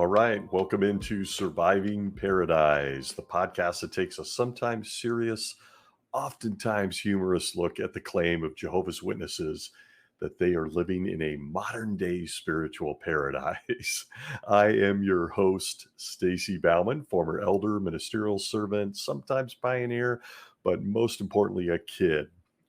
All right, welcome into Surviving Paradise, the podcast that takes a sometimes serious, oftentimes humorous look at the claim of Jehovah's Witnesses that they are living in a modern day spiritual paradise. I am your host, Stacy Bauman, former elder, ministerial servant, sometimes pioneer, but most importantly, a kid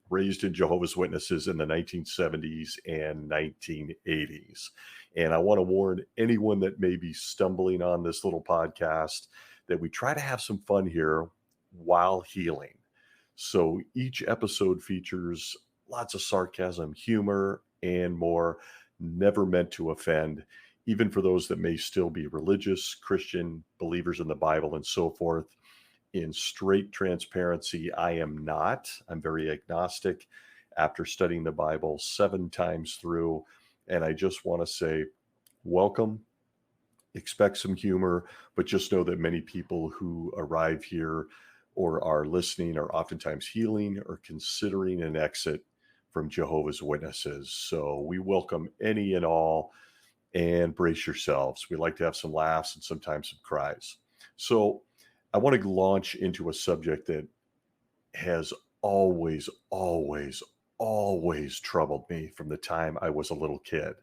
raised in Jehovah's Witnesses in the 1970s and 1980s. And I want to warn anyone that may be stumbling on this little podcast that we try to have some fun here while healing. So each episode features lots of sarcasm, humor, and more, never meant to offend, even for those that may still be religious, Christian, believers in the Bible, and so forth. In straight transparency, I am not. I'm very agnostic after studying the Bible 7 times through. And I just want to say, welcome, expect some humor, but just know that many people who arrive here or are listening are oftentimes healing or considering an exit from Jehovah's Witnesses. So we welcome any and all, and brace yourselves. We like to have some laughs and sometimes some cries. So I want to launch into a subject that has always troubled me from the time I was a little kid.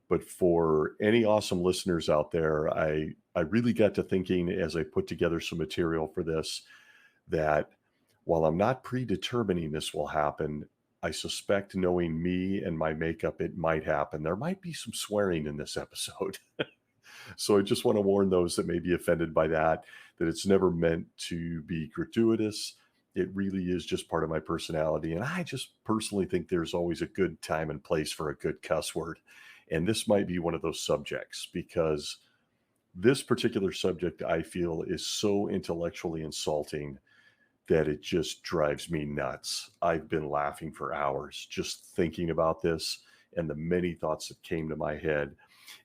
But for any awesome listeners out there, I really got to thinking as I put together some material for this that while I'm not predetermining this will happen, I suspect, knowing me and my makeup, it might happen. There might be some swearing in this episode. So I just want to warn those that may be offended by that it's never meant to be gratuitous. It really is just part of my personality. And I just personally think there's always a good time and place for a good cuss word. And this might be one of those subjects, because this particular subject I feel is so intellectually insulting that it just drives me nuts. I've been laughing for hours just thinking about this and the many thoughts that came to my head.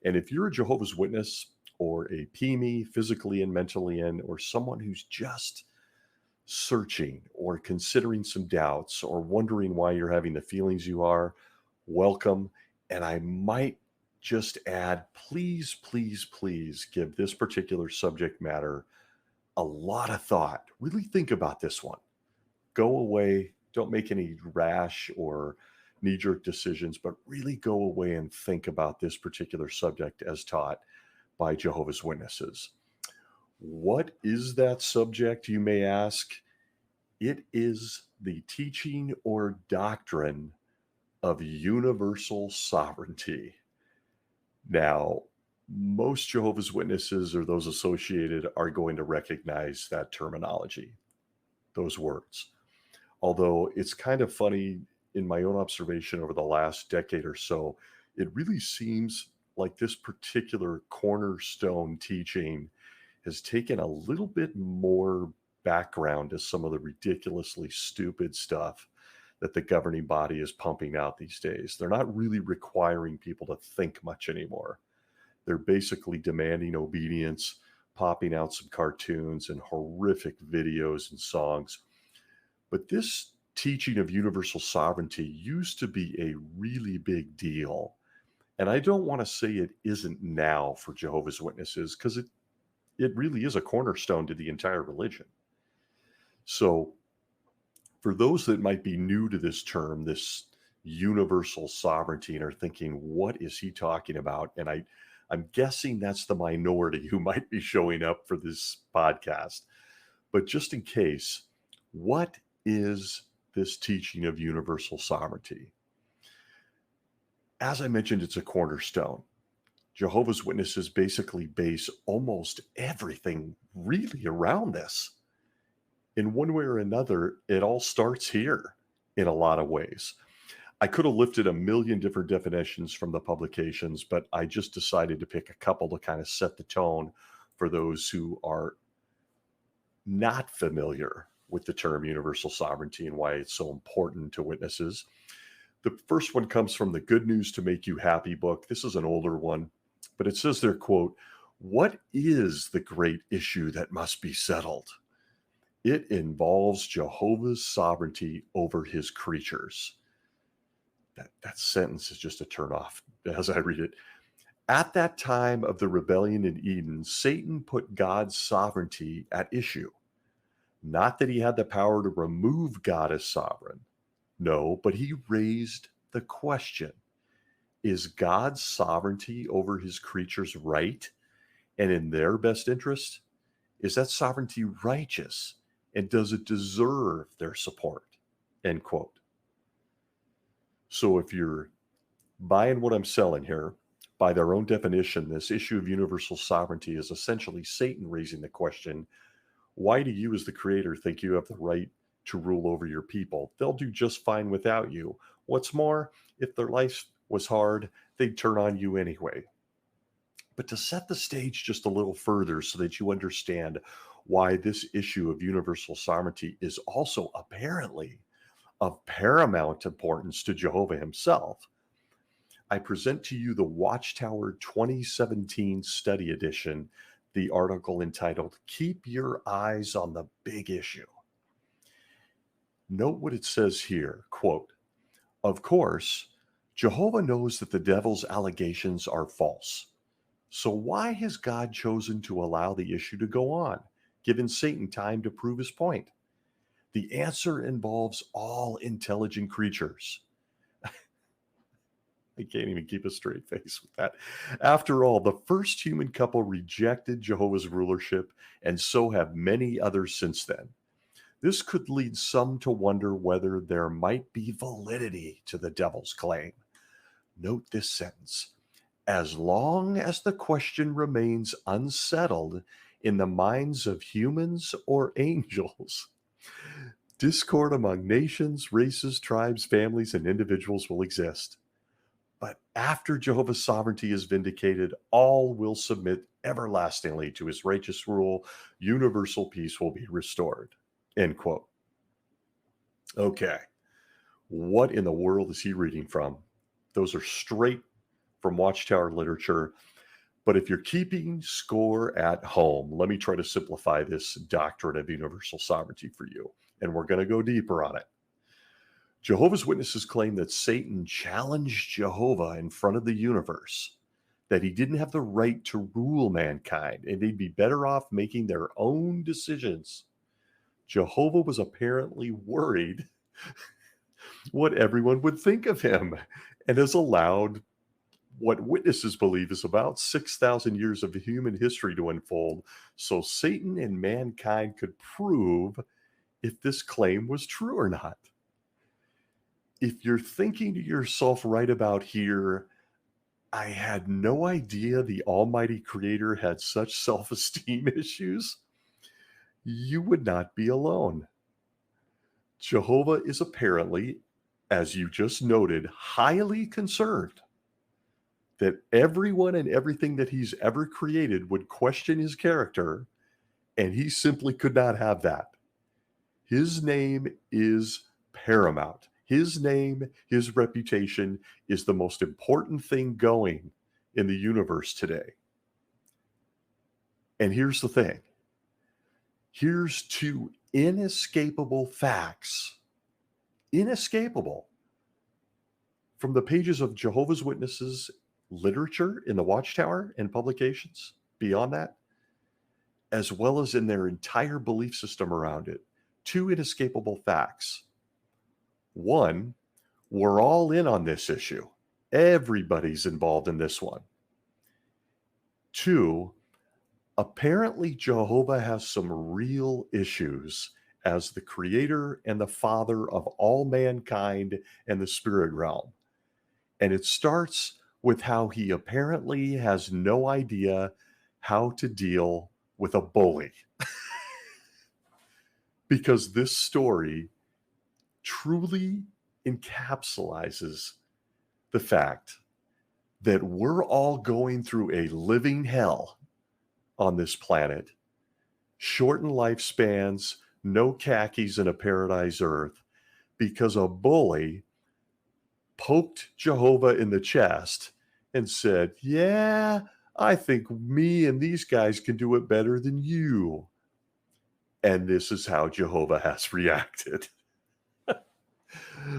And if you're a Jehovah's Witness or a PME, physically and mentally in, or someone who's just searching or considering some doubts or wondering why you're having the feelings you are, welcome. And I might just add, please, please, please give this particular subject matter a lot of thought. Really think about this one. Go away. Don't make any rash or knee-jerk decisions, but really go away and think about this particular subject as taught by Jehovah's Witnesses. What is that subject, you may ask? It is the teaching or doctrine of universal sovereignty. Now, most Jehovah's Witnesses or those associated are going to recognize that terminology, those words. Although it's kind of funny, in my own observation over the last decade or so, it really seems like this particular cornerstone teaching has taken a little bit more background to some of the ridiculously stupid stuff that the governing body is pumping out these days. They're not really requiring people to think much anymore. They're basically demanding obedience, popping out some cartoons and horrific videos and songs. But this teaching of universal sovereignty used to be a really big deal. And I don't want to say it isn't now for Jehovah's Witnesses, because it really is a cornerstone to the entire religion. So for those that might be new to this term, this universal sovereignty, and are thinking, what is he talking about? And I'm guessing that's the minority who might be showing up for this podcast. But just in case, what is this teaching of universal sovereignty? As I mentioned, it's a cornerstone. Jehovah's Witnesses basically base almost everything really around this. In one way or another, it all starts here in a lot of ways. I could have lifted a million different definitions from the publications, but I just decided to pick a couple to kind of set the tone for those who are not familiar with the term universal sovereignty and why it's so important to witnesses. The first one comes from the Good News to Make You Happy book. This is an older one, but it says there, quote, "What is the great issue that must be settled? It involves Jehovah's sovereignty over his creatures." That sentence is just a turnoff as I read it. At that time of the rebellion in Eden, Satan put God's sovereignty at issue. Not that he had the power to remove God as sovereign. No, but he raised the question: is God's sovereignty over his creatures right and in their best interest? Is that sovereignty righteous? And does it deserve their support? End quote. So if you're buying what I'm selling here, by their own definition, this issue of universal sovereignty is essentially Satan raising the question: why do you, as the creator, think you have the right to rule over your people? They'll do just fine without you. What's more, if their life was hard, they'd turn on you anyway. But to set the stage just a little further so that you understand why this issue of universal sovereignty is also apparently of paramount importance to Jehovah himself, I present to you the Watchtower 2017 study edition, the article entitled "Keep Your Eyes on the Big Issue." Note what it says here, quote, "Of course, Jehovah knows that the devil's allegations are false. So why has God chosen to allow the issue to go on, giving Satan time to prove his point? The answer involves all intelligent creatures." I can't even keep a straight face with that. After all, the first human couple rejected Jehovah's rulership, and so have many others since then. This could lead some to wonder whether there might be validity to the devil's claim. Note this sentence: as long as the question remains unsettled in the minds of humans or angels, discord among nations, races, tribes, families, and individuals will exist. But after Jehovah's sovereignty is vindicated, all will submit everlastingly to his righteous rule. Universal peace will be restored. End quote. Okay. What in the world is he reading from? Those are straight from Watchtower literature. But if you're keeping score at home, let me try to simplify this doctrine of universal sovereignty for you. And we're going to go deeper on it. Jehovah's Witnesses claim that Satan challenged Jehovah in front of the universe, that he didn't have the right to rule mankind, and they'd be better off making their own decisions. Jehovah was apparently worried what everyone would think of him, and has allowed what witnesses believe is about 6,000 years of human history to unfold, so Satan and mankind could prove if this claim was true or not. If you're thinking to yourself right about here, I had no idea the Almighty Creator had such self-esteem issues, you would not be alone. Jehovah is apparently, as you just noted, highly concerned that everyone and everything that he's ever created would question his character, and he simply could not have that. His name is paramount. His name, his reputation is the most important thing going in the universe today. And here's the thing. Here's two inescapable facts, inescapable, from the pages of Jehovah's Witnesses literature in the Watchtower and publications beyond that, as well as in their entire belief system around it. Two inescapable facts. One, we're all in on this issue. Everybody's involved in this one. Two, apparently Jehovah has some real issues as the creator and the father of all mankind and the spirit realm. And it starts with how he apparently has no idea how to deal with a bully. Because this story truly encapsulates the fact that we're all going through a living hell on this planet, shortened lifespans, no khakis in a paradise earth, because a bully poked Jehovah in the chest and said, "Yeah, I think me and these guys can do it better than you." And this is how Jehovah has reacted.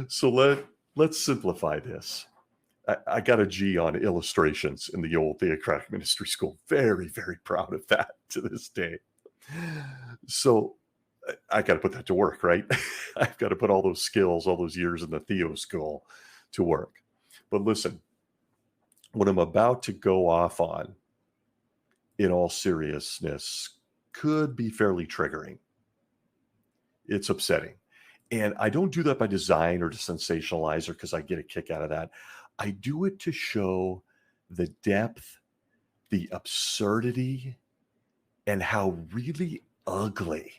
So let's simplify this. I got a G on illustrations in the old Theocratic Ministry School. Very, very proud of that to this day. So I got to put that to work, right? I've got to put all those skills, all those years in the Theo school to work. But listen, what I'm about to go off on, in all seriousness, could be fairly triggering. It's upsetting. And I don't do that by design or to sensationalize or because I get a kick out of that. I do it to show the depth, the absurdity, and how really ugly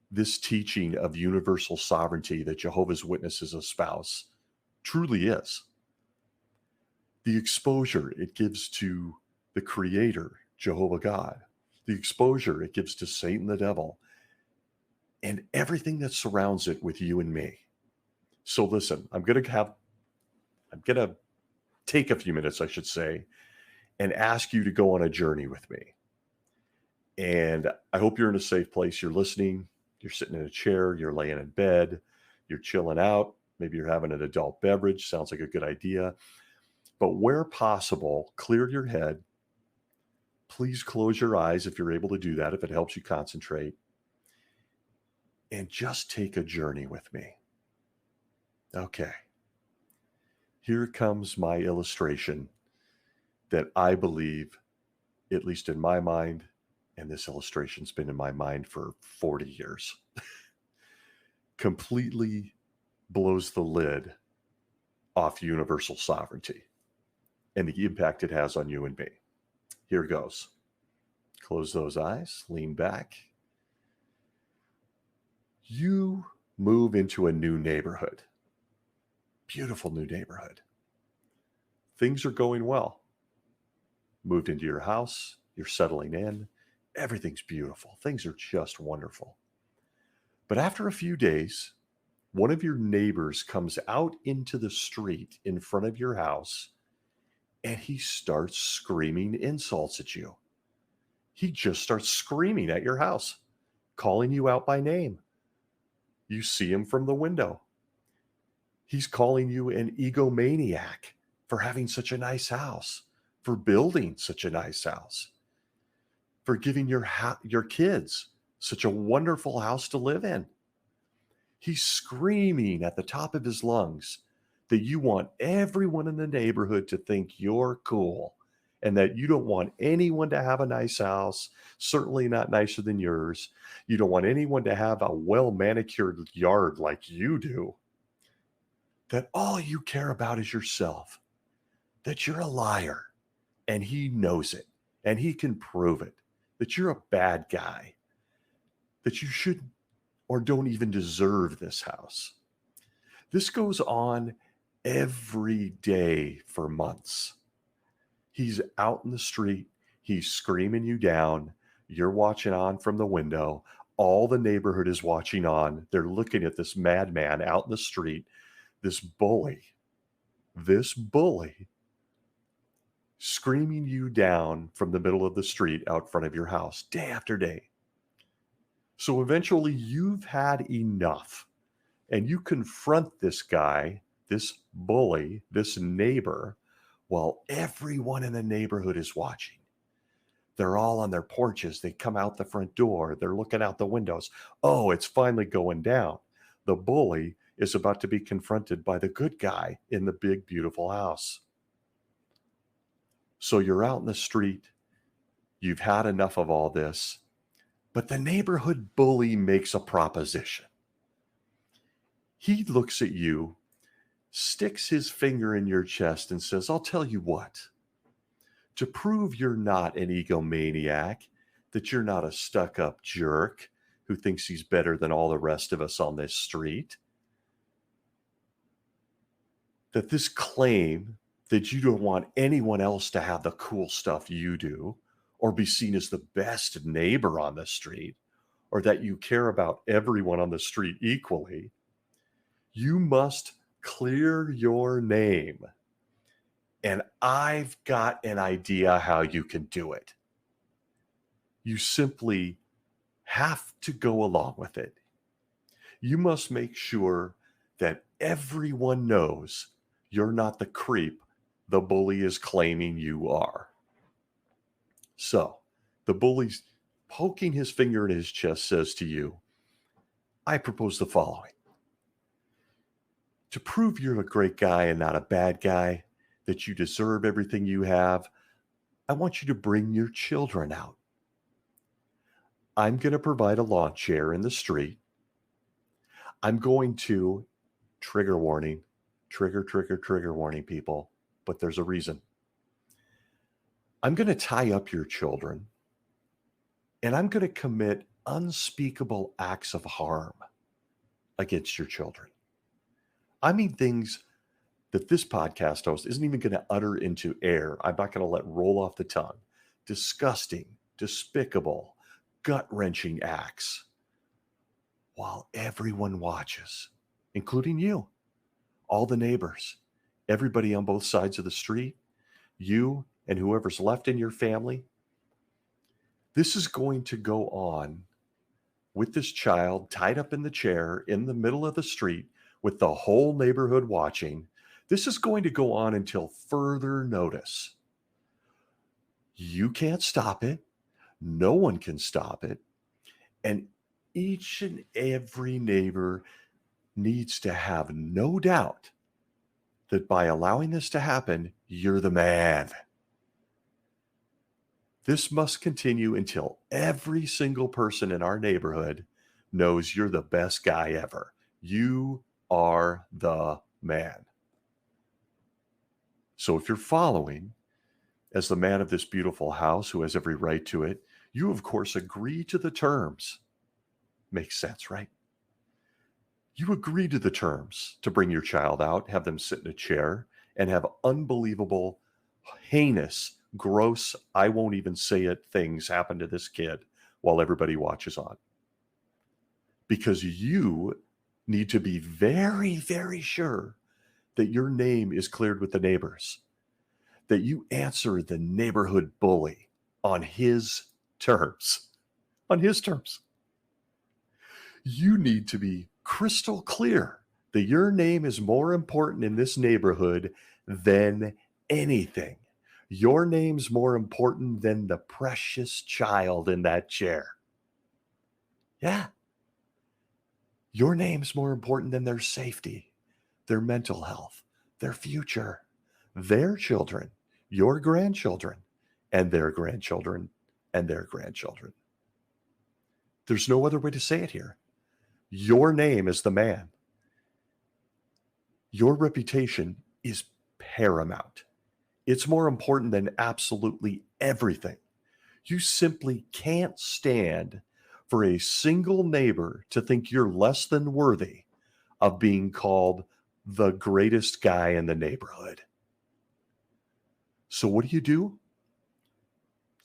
this teaching of universal sovereignty that Jehovah's Witnesses espouse truly is. The exposure it gives to the Creator, Jehovah God, the exposure it gives to Satan the devil, and everything that surrounds it with you and me. So listen, I'm going to take a few minutes, I should say, and ask you to go on a journey with me. And I hope you're in a safe place. You're listening, you're sitting in a chair, you're laying in bed, you're chilling out. Maybe you're having an adult beverage. Sounds like a good idea. But where possible, clear your head. Please close your eyes if you're able to do that, if it helps you concentrate. And just take a journey with me. Okay. Here comes my illustration that I believe, at least in my mind, and this illustration's been in my mind for 40 years, completely blows the lid off universal sovereignty and the impact it has on you and me. Here goes. Close those eyes, lean back. You move into a new neighborhood. Beautiful new neighborhood. Things are going well. Moved into your house, you're settling in, everything's beautiful. Things are just wonderful. But after a few days, one of your neighbors comes out into the street in front of your house and he starts screaming insults at you. He just starts screaming at your house, calling you out by name. You see him from the window. He's calling you an egomaniac for having such a nice house, for building such a nice house, for giving your kids such a wonderful house to live in. He's screaming at the top of his lungs that you want everyone in the neighborhood to think you're cool and that you don't want anyone to have a nice house, certainly not nicer than yours. You don't want anyone to have a well-manicured yard like you do. That all you care about is yourself. That you're a liar and he knows it and he can prove it. That you're a bad guy. That you shouldn't or don't even deserve this house. This goes on every day for months. He's out in the street. He's screaming you down. You're watching on from the window. All the neighborhood is watching on. They're looking at this madman out in the street, this bully screaming you down from the middle of the street out front of your house day after day. So eventually you've had enough and you confront this guy, this bully, this neighbor, while everyone in the neighborhood is watching. They're all on their porches. They come out the front door. They're looking out the windows. Oh, it's finally going down. The bully is about to be confronted by the good guy in the big, beautiful house. So you're out in the street. You've had enough of all this. But the neighborhood bully makes a proposition. He looks at you, sticks his finger in your chest and says, I'll tell you what, to prove you're not an egomaniac, that you're not a stuck-up jerk who thinks he's better than all the rest of us on this street, that this claim that you don't want anyone else to have the cool stuff you do, or be seen as the best neighbor on the street, or that you care about everyone on the street equally, you must clear your name. And I've got an idea how you can do it. You simply have to go along with it. You must make sure that everyone knows you're not the creep the bully is claiming you are. So the bully's poking his finger in his chest says to you, I propose the following. To prove you're a great guy and not a bad guy, that you deserve everything you have, I want you to bring your children out. I'm going to provide a lawn chair in the street. I'm going to, trigger warning, trigger warning, people, but there's a reason. I'm going to tie up your children, and I'm going to commit unspeakable acts of harm against your children. I mean, things that this podcast host isn't even going to utter into air. I'm not going to let roll off the tongue. Disgusting, despicable, gut-wrenching acts while everyone watches, including you, all the neighbors, everybody on both sides of the street, you and whoever's left in your family. This is going to go on with this child tied up in the chair in the middle of the street with the whole neighborhood watching. This is going to go on until further notice. You can't stop it. No one can stop it. And each and every neighbor needs to have no doubt that by allowing this to happen, you're the man. This must continue until every single person in our neighborhood knows you're the best guy ever. You are the man. So if you're following, as the man of this beautiful house who has every right to it, you of course agree to the terms. Makes sense, right? You agree to the terms to bring your child out, have them sit in a chair, and have unbelievable, heinous, gross, I won't even say it, things happen to this kid while everybody watches on. Because you need to be very, very sure that your name is cleared with the neighbors, that you answer the neighborhood bully on his terms. On his terms. You need to be crystal clear that your name is more important in this neighborhood than anything. Your name's more important than the precious child in that chair. Yeah. Your name's more important than their safety, their mental health, their future, their children, your grandchildren, and their grandchildren, and their grandchildren. There's no other way to say it here. Your name is the man. Your reputation is paramount. It's more important than absolutely everything. You simply can't stand for a single neighbor to think you're less than worthy of being called the greatest guy in the neighborhood. So what do?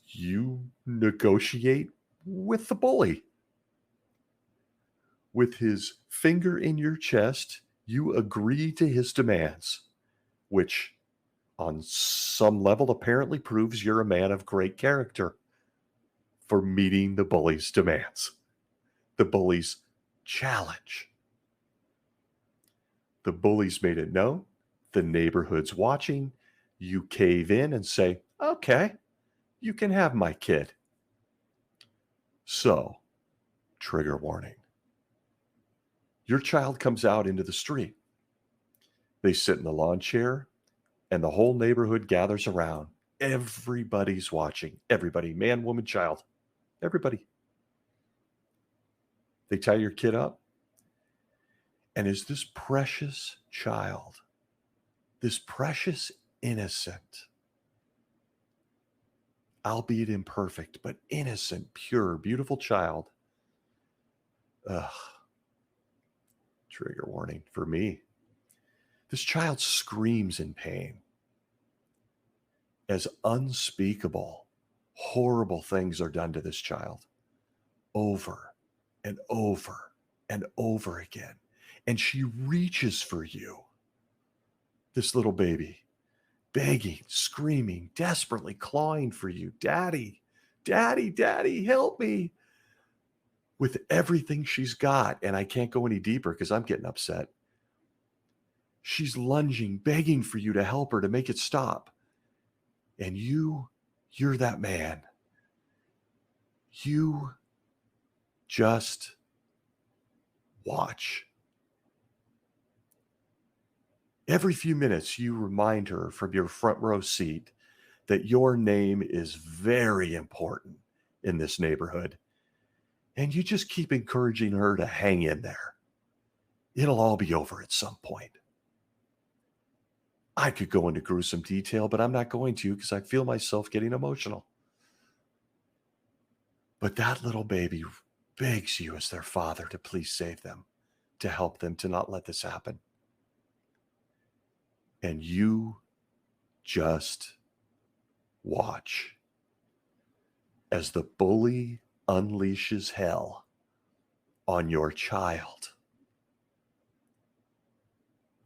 You negotiate with the bully. With his finger in your chest, you agree to his demands, which on some level apparently proves you're a man of great character for meeting the bully's demands, the bully's challenge. The bully's made it known, the neighborhood's watching, you cave in and say, okay, you can have my kid. So, trigger warning. Your child comes out into the street. They sit in the lawn chair, and the whole neighborhood gathers around. Everybody's watching. Everybody, man, woman, child. Everybody. They tie your kid up. And as this precious child, this precious innocent, albeit imperfect, but innocent, pure, beautiful child, trigger warning for me. This child screams in pain as unspeakable, horrible things are done to this child over and over and over again. And she reaches for you, this little baby, begging, screaming, desperately clawing for you. Daddy, daddy, daddy, help me. With everything she's got, and I can't go any deeper because I'm getting upset. She's lunging, begging for you to help her, to make it stop. And you're that man. You just watch. Every few minutes, you remind her from your front row seat that your name is very important in this neighborhood. And you just keep encouraging her to hang in there. It'll all be over at some point. I could go into gruesome detail, but I'm not going to because I feel myself getting emotional. But that little baby begs you as their father to please save them, to help them, to not let this happen. And you just watch as the bully unleashes hell on your child.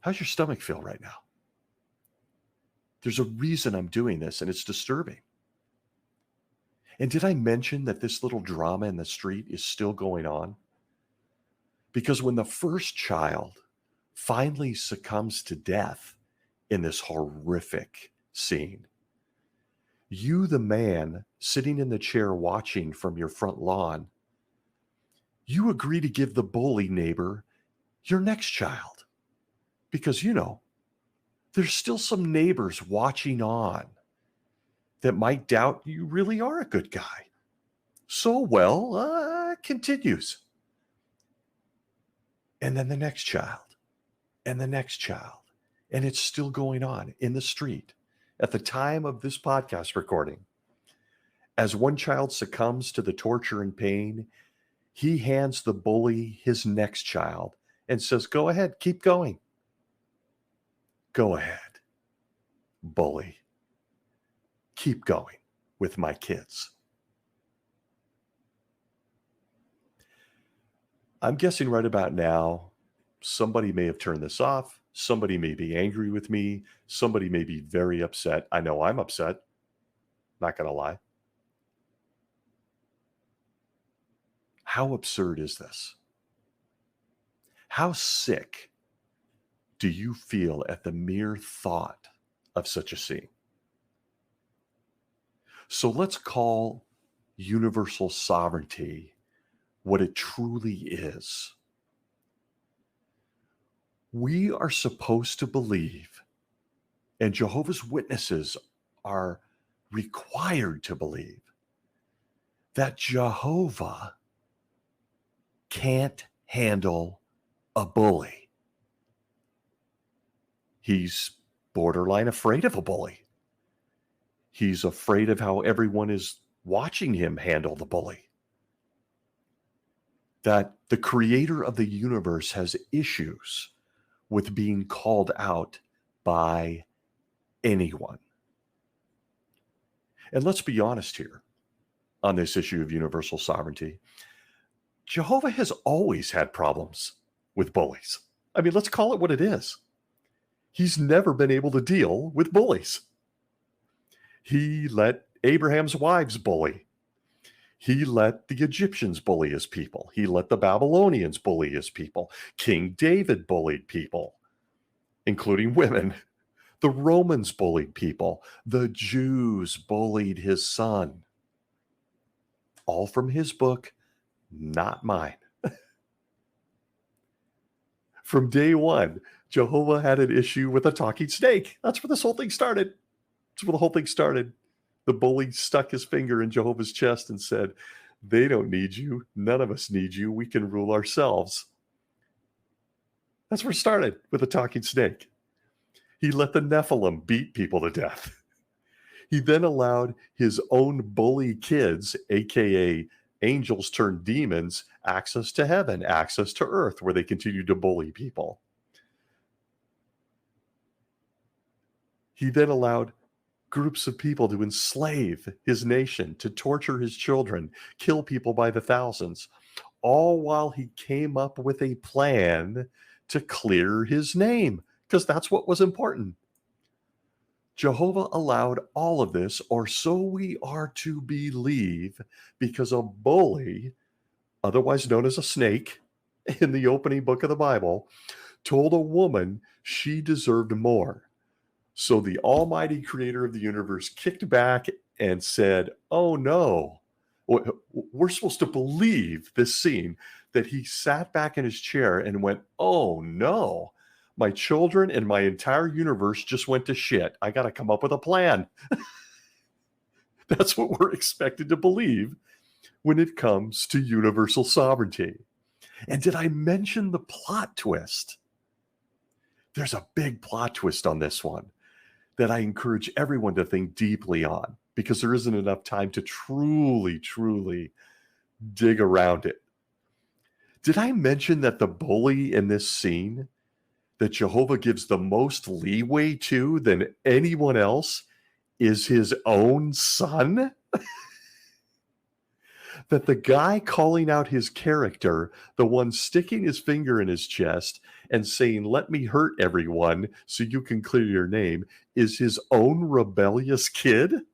How's your stomach feel right now? There's a reason I'm doing this, and it's disturbing. And did I mention that this little drama in the street is still going on? Because when the first child finally succumbs to death in this horrific scene, you, the man sitting in the chair watching from your front lawn, you agree to give the bully neighbor your next child. Because, there's still some neighbors watching on that might doubt you really are a good guy. So, continues. And then the next child, and the next child. And it's still going on in the street at the time of this podcast recording. As one child succumbs to the torture and pain, he hands the bully his next child and says, "Go ahead, keep going. Go ahead, bully. Keep going with my kids." I'm guessing right about now, somebody may have turned this off. Somebody may be angry with me. Somebody may be very upset. I know I'm upset. Not going to lie. How absurd is this? How sick do you feel at the mere thought of such a scene? So let's call universal sovereignty what it truly is. We are supposed to believe, and Jehovah's Witnesses are required to believe, that Jehovah can't handle a bully. He's borderline afraid of a bully. He's afraid of how everyone is watching him handle the bully. That the creator of the universe has issues with being called out by anyone. And let's be honest here on this issue of universal sovereignty. Jehovah has always had problems with bullies. I mean, let's call it what it is. He's never been able to deal with bullies. He let Abraham's wives bully. He let the Egyptians bully his people. He let the Babylonians bully his people. King David bullied people, including women. The Romans bullied people. The Jews bullied his son. All from his book, not mine. From day one, Jehovah had an issue with a talking snake. That's where this whole thing started. That's where the whole thing started. The bully stuck his finger in Jehovah's chest and said, "They don't need you. None of us need you. We can rule ourselves." That's where it started, with a talking snake. He let the Nephilim beat people to death. He then allowed his own bully kids, aka angels turned demons, access to heaven, access to earth, where they continued to bully people. He then allowed groups of people to enslave his nation, to torture his children, kill people by the thousands, all while he came up with a plan to clear his name, because that's what was important. Jehovah allowed all of this, or so we are to believe, because a bully, otherwise known as a snake in the opening book of the Bible, told a woman she deserved more. So the almighty creator of the universe kicked back and said, "Oh no." We're supposed to believe this scene that he sat back in his chair and went, "Oh no. My children and my entire universe just went to shit. I got to come up with a plan." That's what we're expected to believe when it comes to universal sovereignty. And did I mention the plot twist? There's a big plot twist on this one that I encourage everyone to think deeply on because there isn't enough time to truly dig around it. Did I mention that the bully in this scene that Jehovah gives the most leeway to than anyone else is his own son? That the guy calling out his character, the one sticking his finger in his chest and saying, "Let me hurt everyone so you can clear your name," is his own rebellious kid?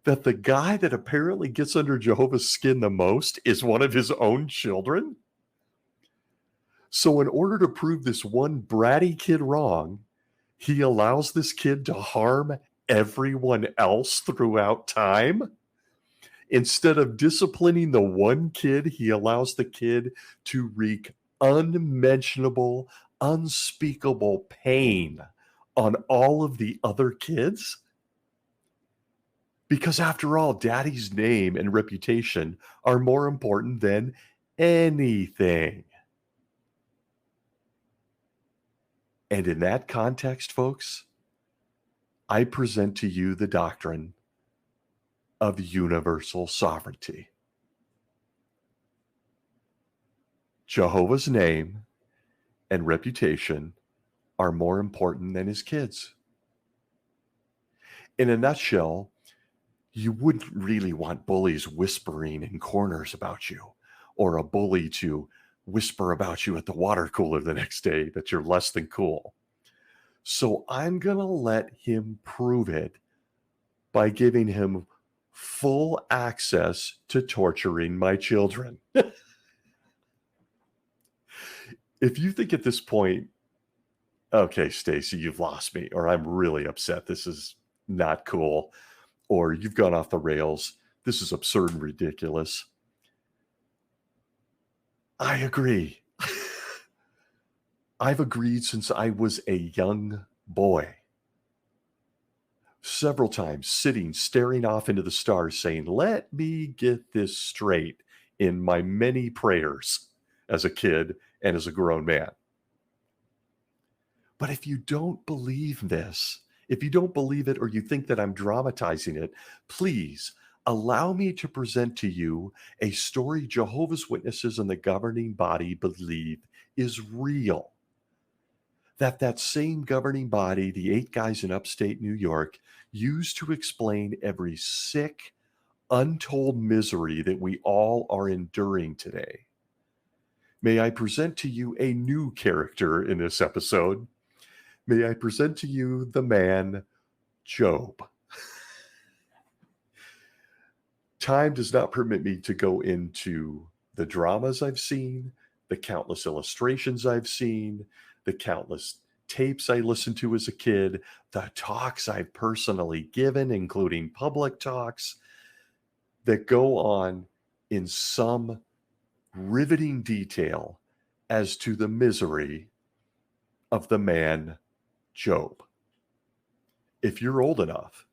That the guy that apparently gets under Jehovah's skin the most is one of his own children? So in order to prove this one bratty kid wrong, he allows this kid to harm everyone else throughout time? Instead of disciplining the one kid, he allows the kid to wreak unmentionable, unspeakable pain on all of the other kids? Because after all, daddy's name and reputation are more important than anything. And in that context, folks, I present to you the doctrine of universal sovereignty. Jehovah's name and reputation are more important than his kids. In a nutshell, you wouldn't really want bullies whispering in corners about you, or a bully to whisper about you at the water cooler the next day that you're less than cool. So I'm going to let him prove it by giving him full access to torturing my children. If you think at this point, okay, Stacy, you've lost me, or I'm really upset, this is not cool, or you've gone off the rails, this is absurd and ridiculous, I agree. I've agreed since I was a young boy. Several times sitting, staring off into the stars, saying, "Let me get this straight," in my many prayers as a kid and as a grown man. But if you don't believe this, if you don't believe it or you think that I'm dramatizing it, please allow me to present to you a story Jehovah's Witnesses and the governing body believe is real. That same governing body, the 8 guys in upstate New York, used to explain every sick, untold misery that we all are enduring today. May I present to you a new character in this episode? May I present to you the man, Job. Time does not permit me to go into the dramas I've seen, the countless illustrations I've seen, the countless tapes I listened to as a kid, the talks I've personally given, including public talks that go on in some riveting detail as to the misery of the man Job. If you're old enough,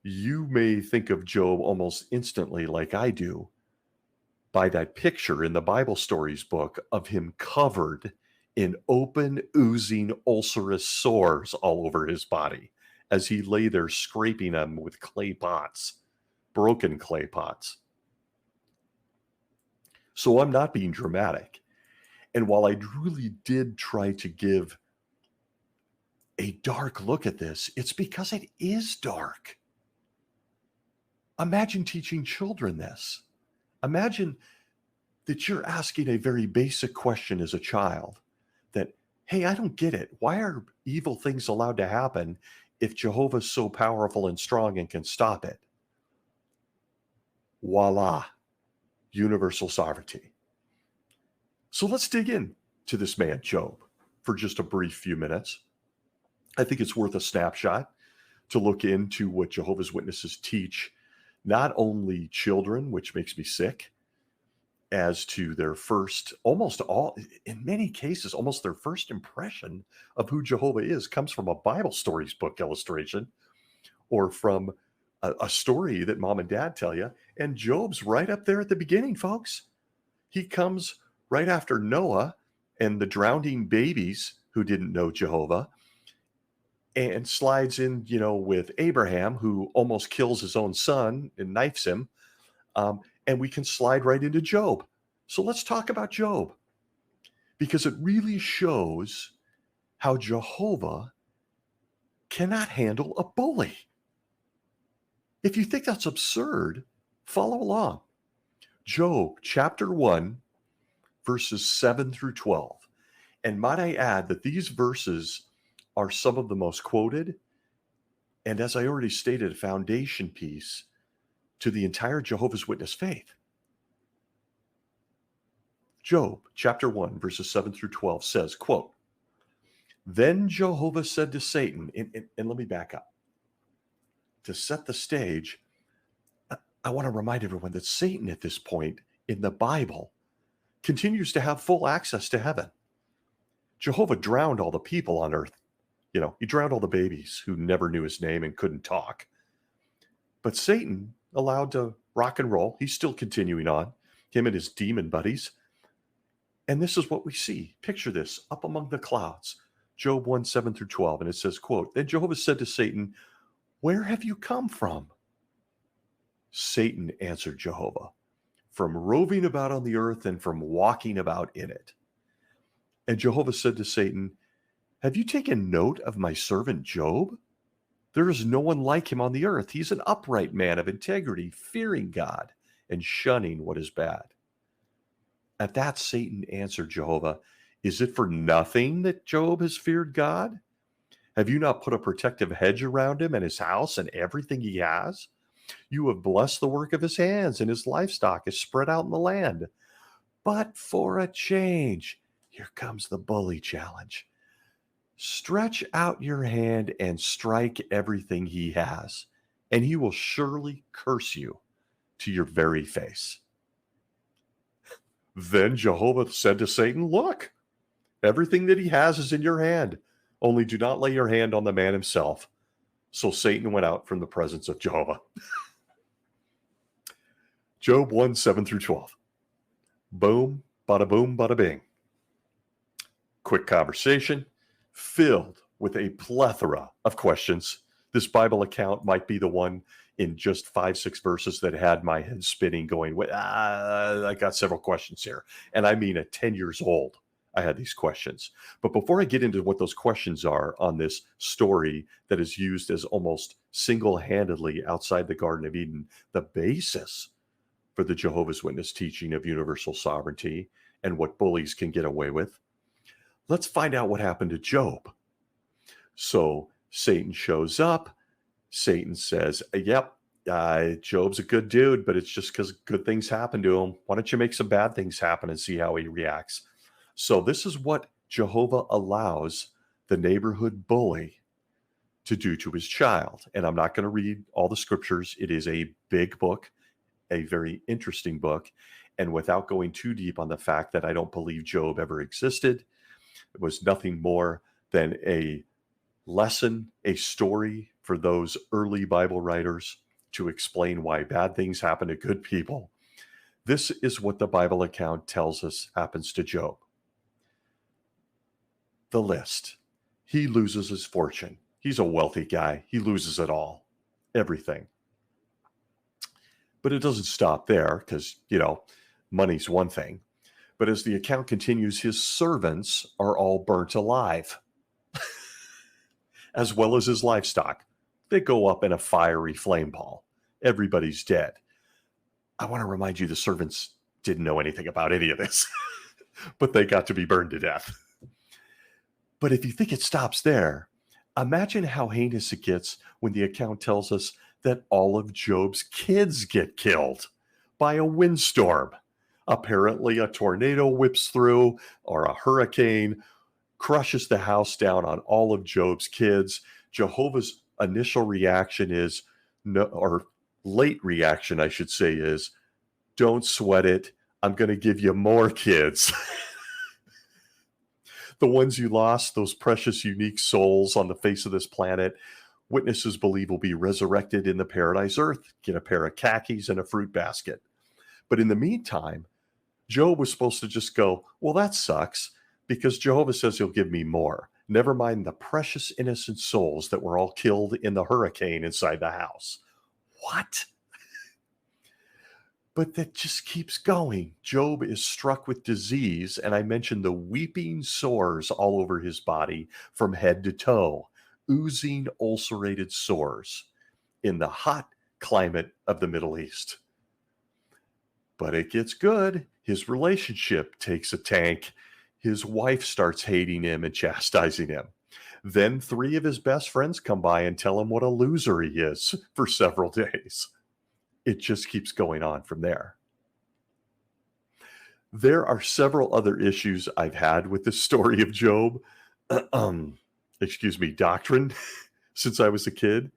you may think of Job almost instantly, like I do, by that picture in the Bible Stories book of him covered in open, oozing, ulcerous sores all over his body as he lay there scraping them with clay pots, broken clay pots. So I'm not being dramatic. And while I really did try to give a dark look at this, it's because it is dark. Imagine teaching children this. Imagine that you're asking a very basic question as a child that, hey, I don't get it. Why are evil things allowed to happen if Jehovah's so powerful and strong and can stop it? Voila, universal sovereignty. So let's dig in. to this man, Job, for just a brief few minutes. I think it's worth a snapshot to look into what Jehovah's Witnesses teach, not only children, which makes me sick, as to their first, almost all, in many cases, almost their first impression of who Jehovah is comes from a Bible stories book illustration or from a story that mom and dad tell you. And Job's right up there at the beginning, folks. He comes right after Noah and the drowning babies who didn't know Jehovah, and slides in, with Abraham, who almost kills his own son and knifes him. And we can slide right into Job. So let's talk about Job, because it really shows how Jehovah cannot handle a bully. If you think that's absurd, follow along. Job chapter 1, verses 7 through 12. And might I add that these verses are some of the most quoted, and as I already stated, a foundation piece to the entire Jehovah's Witness faith. Job chapter 1, verses 7 through 12 says, quote, "Then Jehovah said to Satan," and let me back up. To set the stage, I want to remind everyone that Satan at this point in the Bible continues to have full access to heaven. Jehovah drowned all the people on earth. He drowned all the babies who never knew his name and couldn't talk. But Satan allowed to rock and roll. He's still continuing on, him and his demon buddies. And this is what we see. Picture this up among the clouds. Job 1, 7 through 12. And it says, quote, "Then Jehovah said to Satan, 'Where have you come from?' Satan answered Jehovah, 'From roving about on the earth and from walking about in it.' And Jehovah said to Satan, 'Have you taken note of my servant Job? There is no one like him on the earth. He's an upright man of integrity, fearing God and shunning what is bad.' At that, Satan answered Jehovah, 'Is it for nothing that Job has feared God? Have you not put a protective hedge around him and his house and everything he has? You have blessed the work of his hands, and his livestock is spread out in the land. But for a change,'" here comes the bully challenge, "'stretch out your hand and strike everything he has, and he will surely curse you to your very face.' Then Jehovah said to Satan, 'Look, everything that he has is in your hand. Only do not lay your hand on the man himself.' So Satan went out from the presence of Jehovah." Job 1, 7 through 12. Boom, bada boom, bada bing. Quick conversation filled with a plethora of questions. This Bible account might be the one in just 5, 6 verses that had my head spinning going, I got several questions here. And I mean, at 10 years old, I had these questions. But before I get into what those questions are on this story that is used as almost single-handedly outside the Garden of Eden, the basis for the Jehovah's Witness teaching of universal sovereignty and what bullies can get away with, let's find out what happened to Job. So Satan shows up. Satan says, "Yep, Job's a good dude, but it's just because good things happen to him. Why don't you make some bad things happen and see how he reacts?" So this is what Jehovah allows the neighborhood bully to do to his child. And I'm not going to read all the scriptures. It is a big book, a very interesting book. And without going too deep on the fact that I don't believe Job ever existed, it was nothing more than a lesson, a story for those early Bible writers to explain why bad things happen to good people. This is what the Bible account tells us happens to Job. The list. He loses his fortune. He's a wealthy guy. He loses it all. Everything. But it doesn't stop there because, money's one thing. But as the account continues, his servants are all burnt alive, as well as his livestock. They go up in a fiery flame ball. Everybody's dead. I want to remind you, the servants didn't know anything about any of this, but they got to be burned to death. But if you think it stops there, imagine how heinous it gets when the account tells us that all of Job's kids get killed by a windstorm. Apparently, a tornado whips through, or a hurricane crushes the house down on all of Job's kids. Jehovah's initial reaction is no, or late reaction, I should say, is don't sweat it. I'm going to give you more kids. The ones you lost, those precious, unique souls on the face of this planet, witnesses believe will be resurrected in the paradise earth, get a pair of khakis and a fruit basket. But in the meantime, Job was supposed to just go, well, that sucks, because Jehovah says he'll give me more. Never mind the precious innocent souls that were all killed in the hurricane inside the house. What? But that just keeps going. Job is struck with disease, and I mentioned the weeping sores all over his body from head to toe, oozing ulcerated sores in the hot climate of the Middle East. But it gets good. His relationship takes a tank. His wife starts hating him and chastising him. Then 3 of his best friends come by and tell him what a loser he is for several days. It just keeps going on from there. There are several other issues I've had with the story of Job, doctrine, since I was a kid.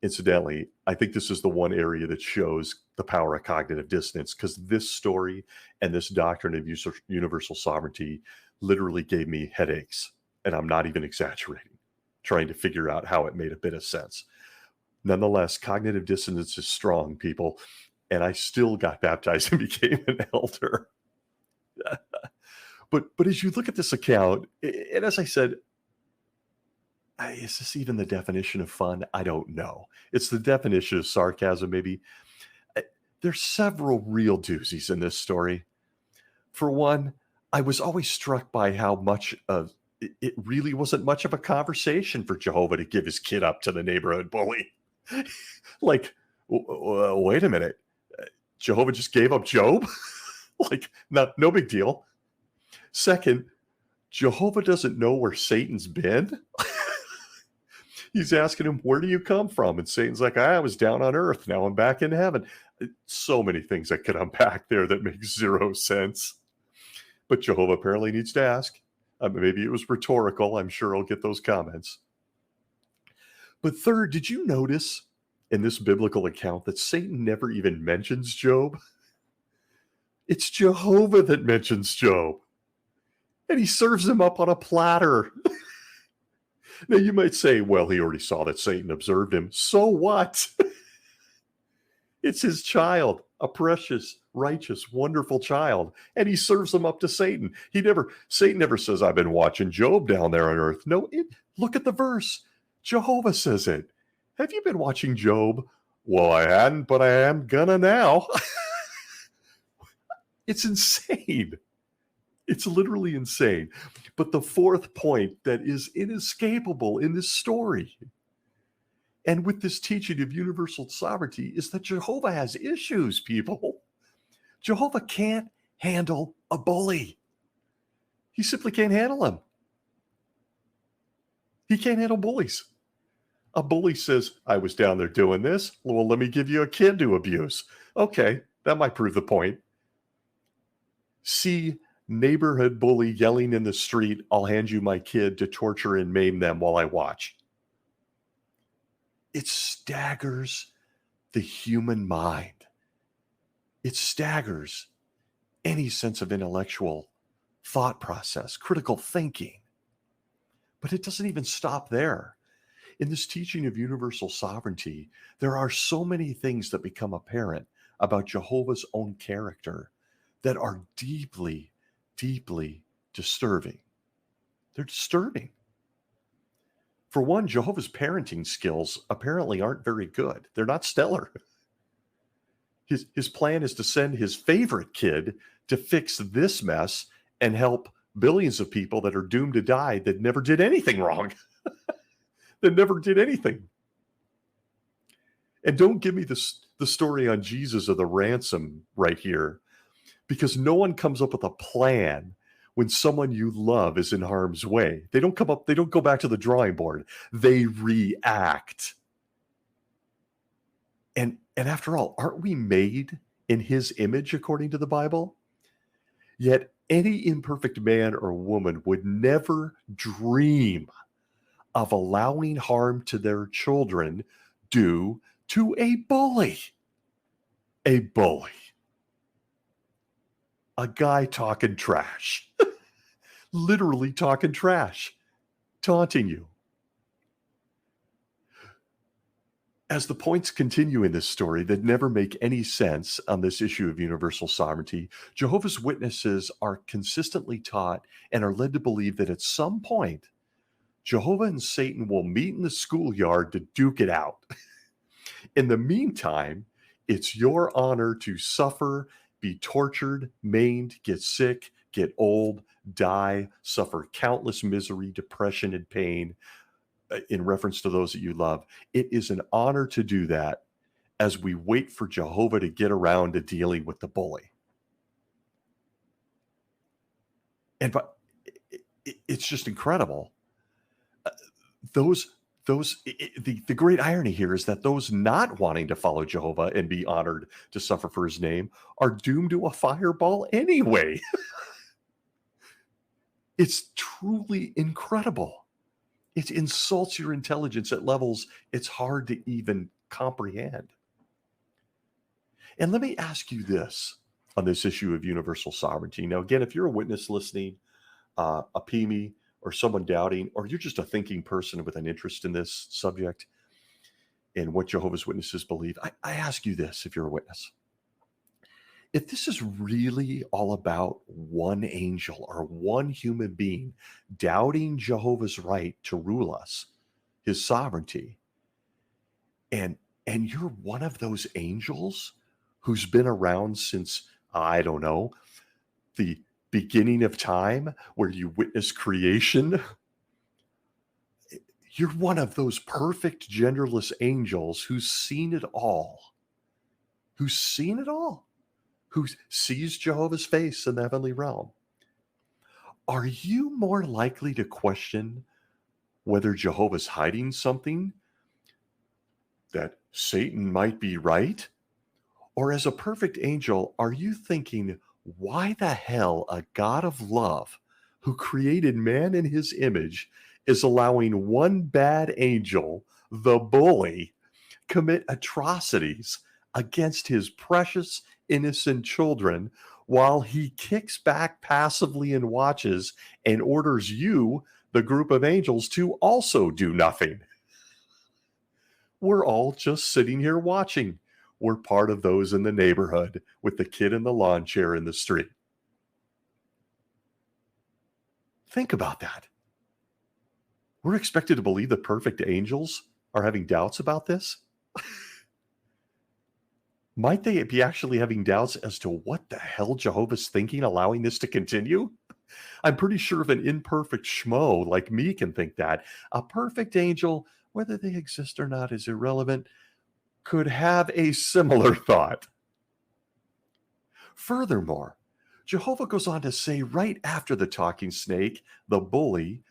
Incidentally, I think this is the one area that shows the power of cognitive dissonance, because this story and this doctrine of universal sovereignty literally gave me headaches. And I'm not even exaggerating, trying to figure out how it made a bit of sense. Nonetheless, cognitive dissonance is strong, people, and I still got baptized and became an elder. But as you look at this account, and as I said, is this even the definition of fun? I don't know. It's the definition of sarcasm, maybe. There's several real doozies in this story. For one, I was always struck by how much of it really wasn't much of a conversation for Jehovah to give his kid up to the neighborhood bully. Like, wait a minute. Jehovah just gave up Job? Like, no big deal. Second, Jehovah doesn't know where Satan's been. He's asking him, where do you come from? And Satan's like, I was down on earth. Now I'm back in heaven. So many things I could unpack there that make zero sense. But Jehovah apparently needs to ask. Maybe it was rhetorical. I'm sure I'll get those comments. But third, did you notice in this biblical account that Satan never even mentions Job? It's Jehovah that mentions Job. And he serves him up on a platter. Now, you might say, well, he already saw that Satan observed him. So what? It's his child, a precious, righteous, wonderful child. And he serves him up to Satan. Satan never says, I've been watching Job down there on earth. No, look at the verse. Jehovah says it. Have you been watching Job? Well, I hadn't, but I am gonna now. It's insane. It's literally insane. But the fourth point that is inescapable in this story, and with this teaching of universal sovereignty, is that Jehovah has issues, people. Jehovah can't handle a bully. He simply can't handle him. He can't handle bullies. A bully says, I was down there doing this. Well, let me give you a kid to abuse. Okay, that might prove the point. See neighborhood bully yelling in the street, I'll hand you my kid to torture and maim them while I watch. It staggers the human mind. It staggers any sense of intellectual thought process, critical thinking. But it doesn't even stop there. In this teaching of universal sovereignty, there are so many things that become apparent about Jehovah's own character that are deeply, deeply disturbing. They're disturbing. For one, Jehovah's parenting skills apparently aren't very good. They're not stellar. His plan is to send his favorite kid to fix this mess and help billions of people that are doomed to die that never did anything wrong. That never did anything. And don't give me the story on Jesus or the ransom right here, because no one comes up with a plan when someone you love is in harm's way. They don't go back to the drawing board. They react. And after all, aren't we made in his image according to the Bible? Yet any imperfect man or woman would never dream of allowing harm to their children due to a bully. A bully. A guy talking trash. Literally talking trash. Taunting you. As the points continue in this story that never make any sense on this issue of universal sovereignty, Jehovah's Witnesses are consistently taught and are led to believe that at some point, Jehovah and Satan will meet in the schoolyard to duke it out. In the meantime, it's your honor to suffer, be tortured, maimed, get sick, get old, die, suffer countless misery, depression, and pain in reference to those that you love. It is an honor to do that as we wait for Jehovah to get around to dealing with the bully. And but it's just incredible. The great irony here is that those not wanting to follow Jehovah and be honored to suffer for his name are doomed to a fireball anyway. It's truly incredible. It insults your intelligence at levels it's hard to even comprehend. And let me ask you this on this issue of universal sovereignty. Now, again, if you're a witness listening, a PME, or someone doubting, or you're just a thinking person with an interest in this subject and what Jehovah's Witnesses believe, I ask you this if you're a witness. If this is really all about one angel or one human being doubting Jehovah's right to rule us, his sovereignty, and you're one of those angels who's been around since, I don't know, the beginning of time where you witness creation, you're one of those perfect genderless angels who's seen it all, who sees Jehovah's face in the heavenly realm. Are you more likely to question whether Jehovah's hiding something, that Satan might be right? Or as a perfect angel, are you thinking, why the hell a God of love who created man in his image is allowing one bad angel, the bully, commit atrocities against his precious innocent children while he kicks back passively and watches and orders you, the group of angels, to also do nothing? We're all just sitting here watching. We're part of those in the neighborhood with the kid in the lawn chair in the street. Think about that. We're expected to believe that perfect angels are having doubts about this? Might they be actually having doubts as to what the hell Jehovah's thinking, allowing this to continue? I'm pretty sure if an imperfect schmo like me can think that, a perfect angel, whether they exist or not is irrelevant, could have a similar thought. Furthermore, Jehovah goes on to say right after the talking snake, the bully,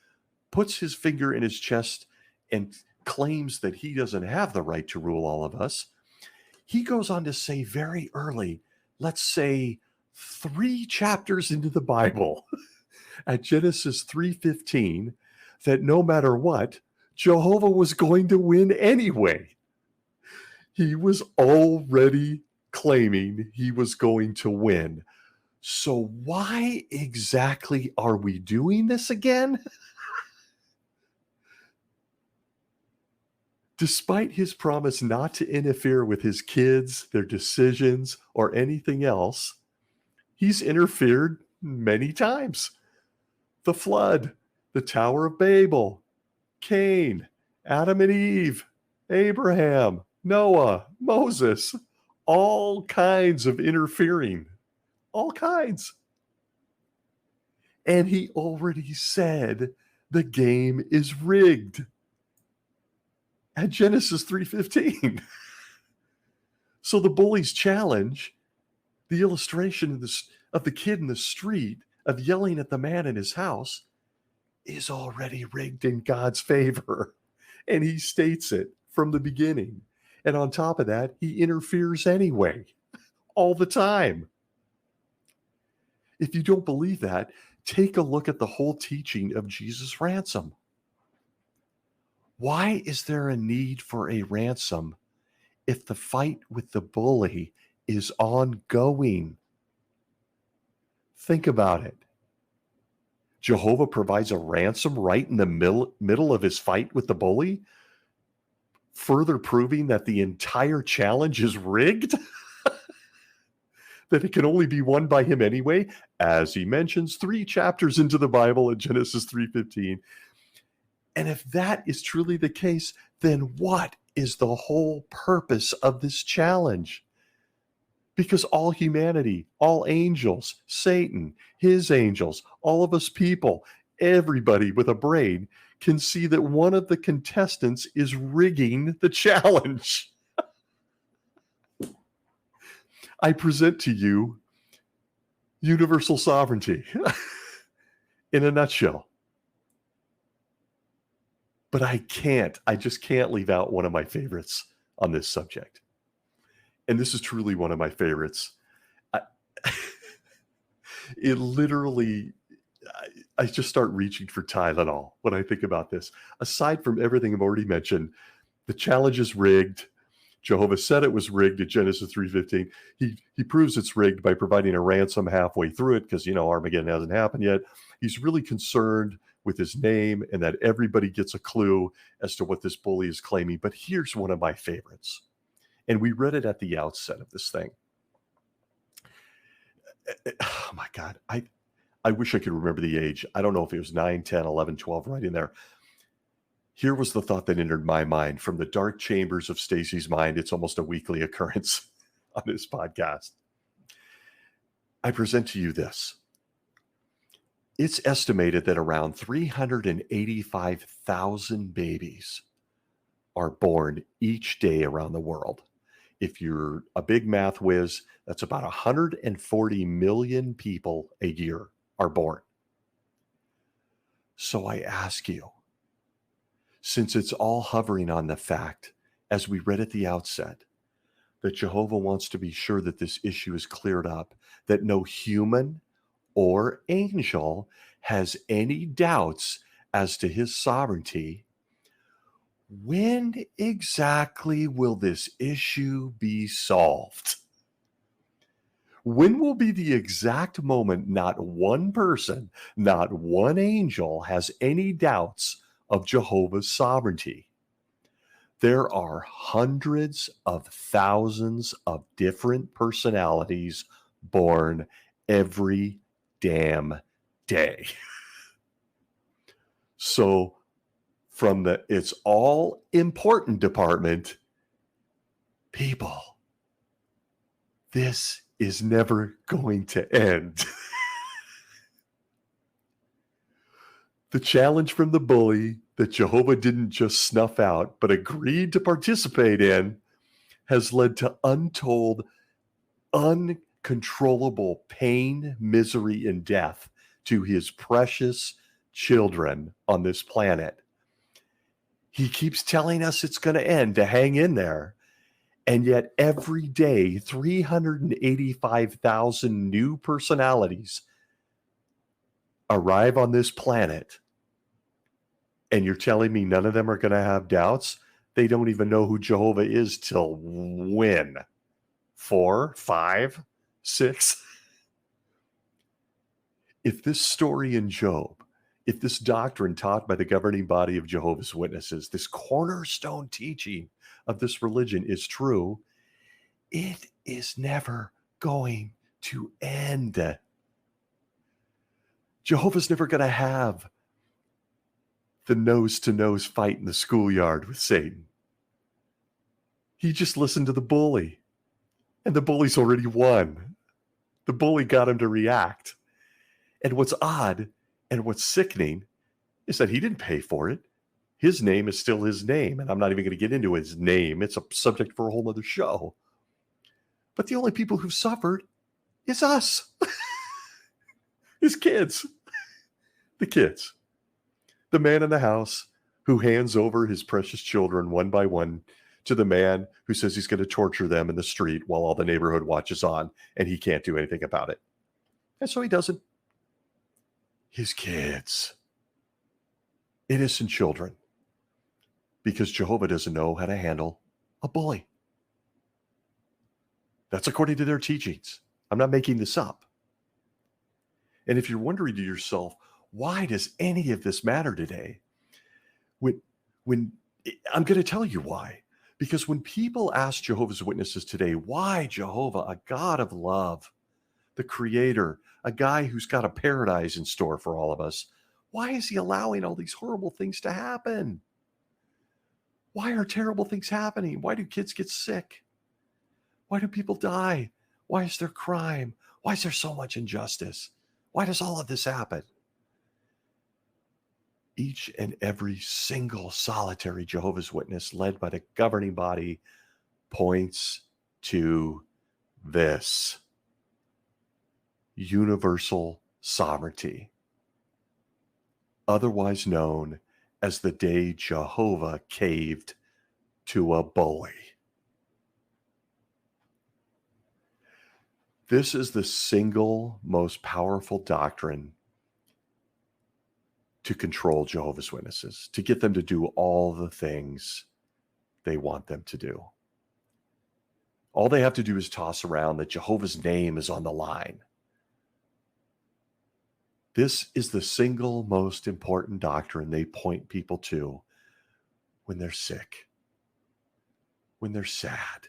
puts his finger in his chest and claims that he doesn't have the right to rule all of us. He goes on to say very early, let's say 3 chapters into the Bible, at Genesis 3:15, that no matter what, Jehovah was going to win anyway. He was already claiming he was going to win. So why exactly are we doing this again? Despite his promise not to interfere with his kids, their decisions, or anything else, he's interfered many times. The flood, the Tower of Babel, Cain, Adam and Eve, Abraham, Noah, Moses, all kinds of interfering, all kinds. And he already said the game is rigged at Genesis 3:15. So the bully's challenge, the illustration of the kid in the street, of yelling at the man in his house, is already rigged in God's favor. And he states it from the beginning. And on top of that, he interferes anyway, all the time. If you don't believe that, take a look at the whole teaching of Jesus' ransom. Why is there a need for a ransom if the fight with the bully is ongoing? Think about it. Jehovah provides a ransom right in the middle of his fight with the bully, further proving that the entire challenge is rigged, that it can only be won by him anyway, as he mentions 3 chapters into the Bible in Genesis 3:15. And if that is truly the case, then what is the whole purpose of this challenge? Because all humanity, all angels, Satan, his angels, all of us people, everybody with a brain can see that one of the contestants is rigging the challenge. I present to you universal sovereignty in a nutshell. But I just can't leave out one of my favorites on this subject. And this is truly one of my favorites. It literally, I just start reaching for Tylenol when I think about this. Aside from everything I've already mentioned, the challenge is rigged. Jehovah said it was rigged at Genesis 3:15. He proves it's rigged by providing a ransom halfway through it because, Armageddon hasn't happened yet. He's really concerned with his name and that everybody gets a clue as to what this bully is claiming. But here's one of my favorites. And we read it at the outset of this thing. Oh my God. I wish I could remember the age. I don't know if it was 9, 10, 11, 12, right in there. Here was the thought that entered my mind from the dark chambers of Stacy's mind. It's almost a weekly occurrence on this podcast. I present to you this. It's estimated that around 385,000 babies are born each day around the world. If you're a big math whiz, that's about 140 million people a year are born. So I ask you, since it's all hovering on the fact, as we read at the outset, that Jehovah wants to be sure that this issue is cleared up, that no human or angel has any doubts as to his sovereignty, when exactly will this issue be solved? When will be the exact moment not one person, not one angel has any doubts of Jehovah's sovereignty? There are hundreds of thousands of different personalities born every damn day. So from the it's all important department, people, this is never going to end. The challenge from the bully that Jehovah didn't just snuff out, but agreed to participate in, has led to untold, uncontrollable pain, misery, and death to his precious children on this planet. He keeps telling us it's going to end, to hang in there. And yet every day, 385,000 new personalities arrive on this planet. And you're telling me none of them are going to have doubts? They don't even know who Jehovah is till when? 4, 5, 6? If this story in Job, if this doctrine taught by the governing body of Jehovah's Witnesses, this cornerstone teaching of this religion is true, it is never going to end. Jehovah's never going to have the nose-to-nose fight in the schoolyard with Satan. He just listened to the bully, and the bully's already won. The bully got him to react. And what's odd and what's sickening is that he didn't pay for it. His name is still his name, and I'm not even going to get into his name. It's a subject for a whole other show. But the only people who suffered is us. His kids. The kids. The man in the house who hands over his precious children one by one to the man who says he's going to torture them in the street while all the neighborhood watches on, and he can't do anything about it. And so he doesn't. His kids, innocent children, because Jehovah doesn't know how to handle a bully. That's according to their teachings. I'm not making this up. And if you're wondering to yourself, why does any of this matter today? When I'm going to tell you why. Because when people ask Jehovah's Witnesses today, why Jehovah, a God of love, the creator, a guy who's got a paradise in store for all of us, why is he allowing all these horrible things to happen? Why are terrible things happening? Why do kids get sick? Why do people die? Why is there crime? Why is there so much injustice? Why does all of this happen? Each and every single solitary Jehovah's Witness led by the governing body points to this: universal sovereignty, otherwise known as the day Jehovah caved to a bully. This is the single most powerful doctrine to control Jehovah's Witnesses, to get them to do all the things they want them to do. All they have to do is toss around that Jehovah's name is on the line. This is the single most important doctrine they point people to when they're sick, when they're sad,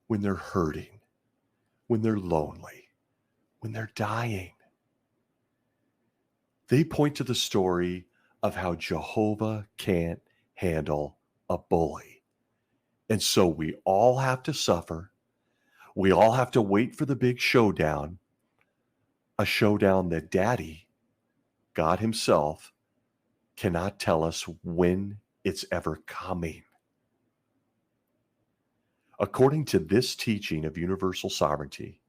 when they're hurting, when they're lonely, when they're dying. They point to the story of how Jehovah can't handle a bully. And so we all have to suffer. We all have to wait for the big showdown, a showdown that Daddy, God himself, cannot tell us when it's ever coming. According to this teaching of universal sovereignty,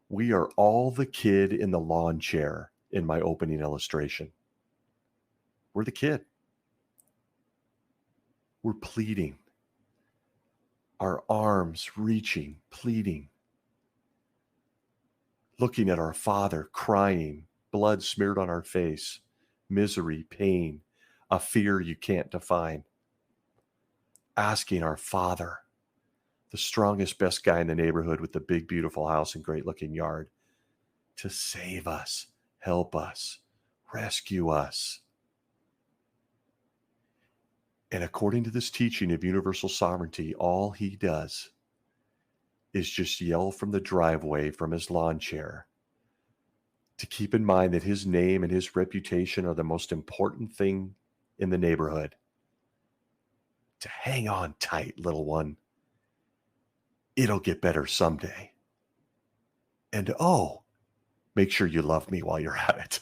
we are all the kid in the lawn chair in my opening illustration. We're the kid. We're pleading. Our arms reaching, pleading. Looking at our Father, crying, blood smeared on our face, misery, pain, a fear you can't define. Asking our Father, the strongest, best guy in the neighborhood with the big, beautiful house and great looking yard, to save us, help us, rescue us. And according to this teaching of universal sovereignty, all he does is just yell from the driveway from his lawn chair to keep in mind that his name and his reputation are the most important thing in the neighborhood. To hang on tight, little one. It'll get better someday. And oh, make sure you love me while you're at it.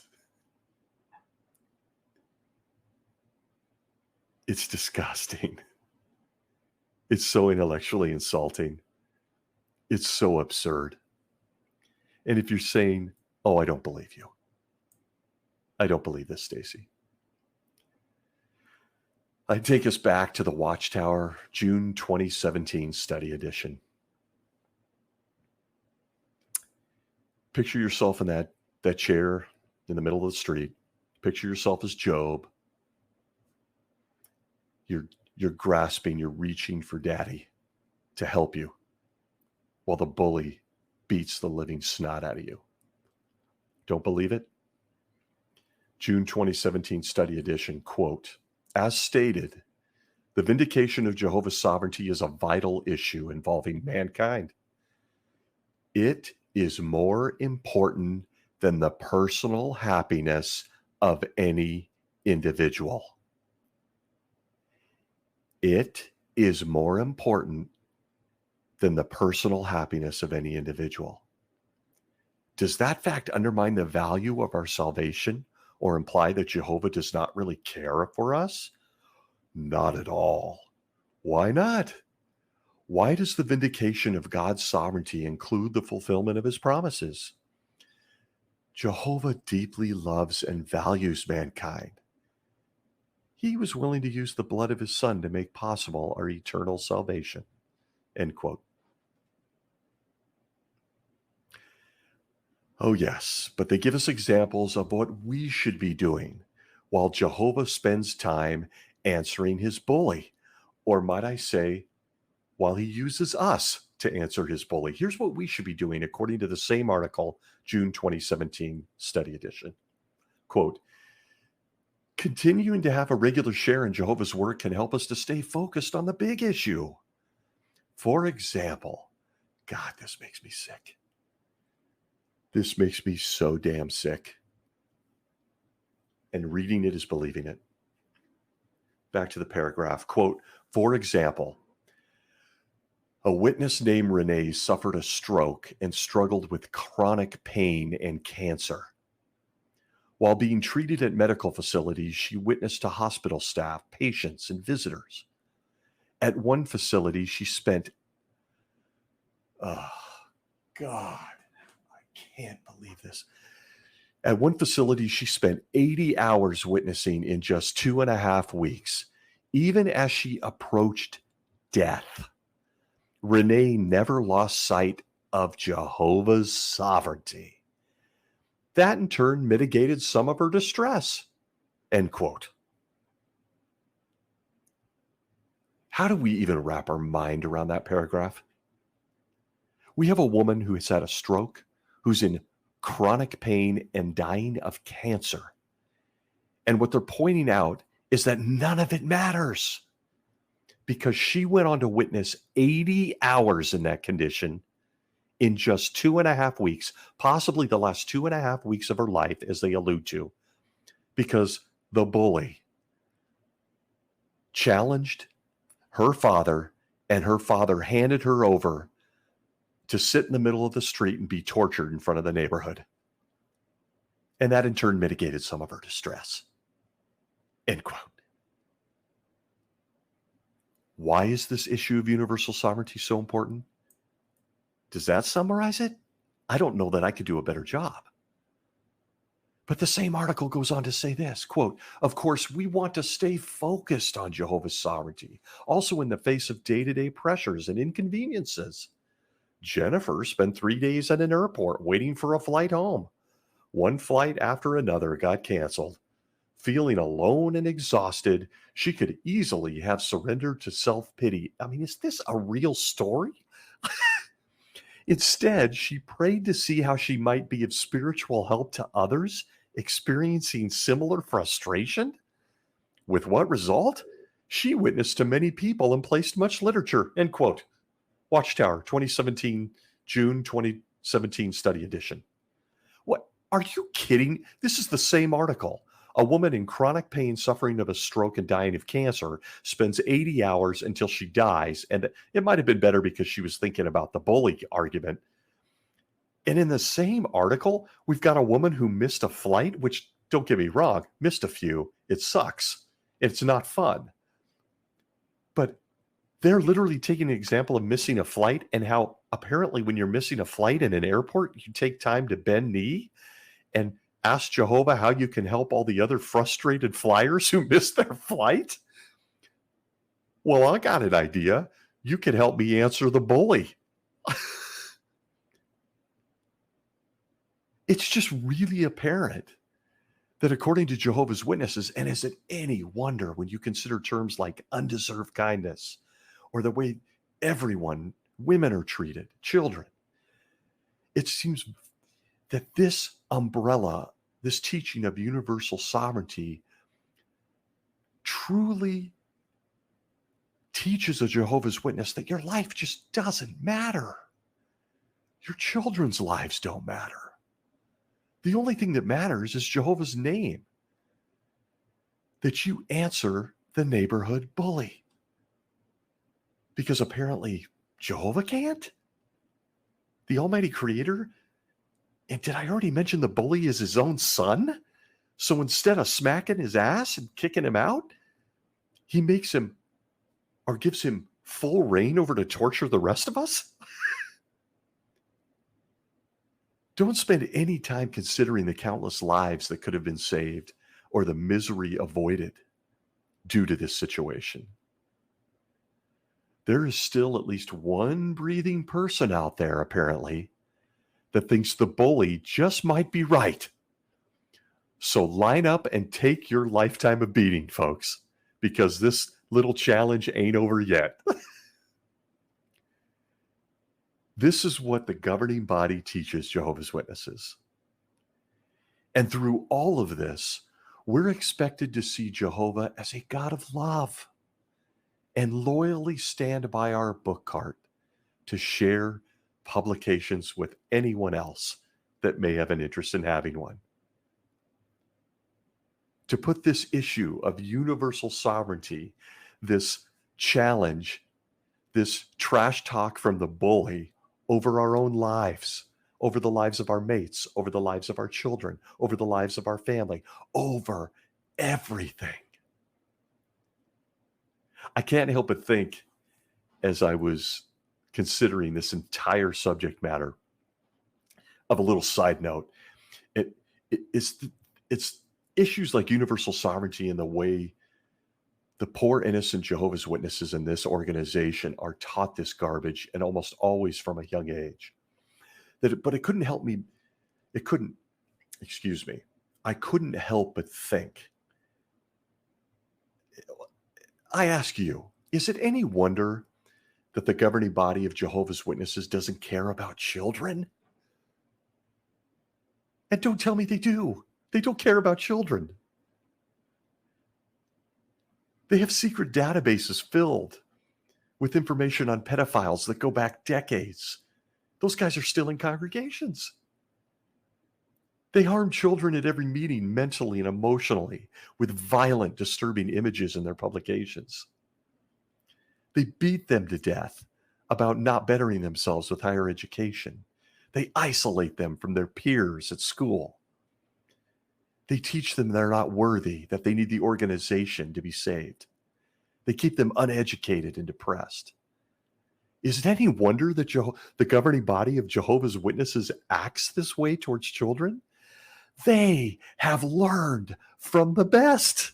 It's disgusting. It's so intellectually insulting. It's so absurd. And if you're saying, oh, I don't believe you. I don't believe this, Stacy. I take us back to the Watchtower, June 2017 study edition. Picture yourself in that chair in the middle of the street. Picture yourself as Job. You're grasping, you're reaching for Daddy to help you while the bully beats the living snot out of you. Don't believe it? June 2017 study edition, quote, as stated, the vindication of Jehovah's sovereignty is a vital issue involving mankind. It is more important than the personal happiness of any individual. It is more important than the personal happiness of any individual. Does that fact undermine the value of our salvation or imply that Jehovah does not really care for us? Not at all. Why not? Why does the vindication of God's sovereignty include the fulfillment of his promises? Jehovah deeply loves and values mankind. He was willing to use the blood of his son to make possible our eternal salvation. End quote. Oh, yes, but they give us examples of what we should be doing while Jehovah spends time answering his bully. Or might I say, while he uses us to answer his bully. Here's what we should be doing according to the same article, June 2017 study edition. Quote, continuing to have a regular share in Jehovah's work can help us to stay focused on the big issue. For example, God, this makes me sick. This makes me so damn sick. And reading it is believing it. Back to the paragraph. Quote, for example, a witness named Renee suffered a stroke and struggled with chronic pain and cancer. While being treated at medical facilities, she witnessed to hospital staff, patients, and visitors. At one facility, she spent, oh, God, I can't believe this. At one facility, she spent 80 hours witnessing in just 2.5 weeks, even as she approached death. Renee never lost sight of Jehovah's sovereignty. That in turn mitigated some of her distress. End quote. How do we even wrap our mind around that paragraph? We have a woman who has had a stroke, who's in chronic pain and dying of cancer. And what they're pointing out is that none of it matters because she went on to witness 80 hours in that condition in just 2.5 weeks, possibly the last 2.5 weeks of her life, as they allude to, because the bully challenged her father, and her father handed her over to sit in the middle of the street and be tortured in front of the neighborhood. And that in turn mitigated some of her distress. End quote. Why is this issue of universal sovereignty so important? Does that summarize it? I don't know that I could do a better job. But the same article goes on to say this, quote, of course, we want to stay focused on Jehovah's sovereignty, also in the face of day-to-day pressures and inconveniences. Jennifer spent 3 days at an airport waiting for a flight home. One flight after another got canceled. Feeling alone and exhausted, she could easily have surrendered to self-pity. I mean, is this a real story? Instead, she prayed to see how she might be of spiritual help to others experiencing similar frustration. With what result? She witnessed to many people and placed much literature. End quote. Watchtower, 2017, June 2017 study edition. What? Are you kidding? This is the same article. A woman in chronic pain, suffering of a stroke and dying of cancer, spends 80 hours until she dies. And it might have been better because she was thinking about the bully argument. And in the same article, we've got a woman who missed a flight, which, don't get me wrong, missed a few. It sucks. It's not fun. But they're literally taking an example of missing a flight and how apparently when you're missing a flight in an airport, you take time to bend knee and ask Jehovah how you can help all the other frustrated flyers who missed their flight. Well, I got an idea. You can help me answer the bully. It's just really apparent that according to Jehovah's Witnesses, and is it any wonder when you consider terms like undeserved kindness or the way everyone, women are treated, children, it seems that this umbrella, this teaching of universal sovereignty, truly teaches a Jehovah's Witness that your life just doesn't matter. Your children's lives don't matter. The only thing that matters is Jehovah's name, that you answer the neighborhood bully. Because apparently Jehovah can't? The Almighty Creator? And did I already mention the bully is his own son? So instead of smacking his ass and kicking him out, he makes him or gives him full reign over to torture the rest of us? Don't spend any time considering the countless lives that could have been saved or the misery avoided due to this situation. There is still at least one breathing person out there, apparently, that thinks the bully just might be right. So line up and take your lifetime of beating, folks, because this little challenge ain't over yet. This is what the governing body teaches Jehovah's Witnesses. And through all of this, we're expected to see Jehovah as a God of love and loyally stand by our book cart to share publications with anyone else that may have an interest in having one. To put this issue of universal sovereignty, this challenge, this trash talk from the bully over our own lives, over the lives of our mates, over the lives of our children, over the lives of our family, over everything. I can't help but think, as I was considering this entire subject matter, of a little side note. It's issues like universal sovereignty and the way the poor innocent Jehovah's Witnesses in this organization are taught this garbage, and almost always from a young age. But it couldn't help me. I couldn't help but think. I ask you, is it any wonder that the governing body of Jehovah's Witnesses doesn't care about children? And don't tell me they do. They don't care about children. They have secret databases filled with information on pedophiles that go back decades. Those guys are still in congregations. They harm children at every meeting mentally and emotionally with violent, disturbing images in their publications. They beat them to death about not bettering themselves with higher education. They isolate them from their peers at school. They teach them they're not worthy, that they need the organization to be saved. They keep them uneducated and depressed. Is it any wonder that the governing body of Jehovah's Witnesses acts this way towards children? They have learned from the best.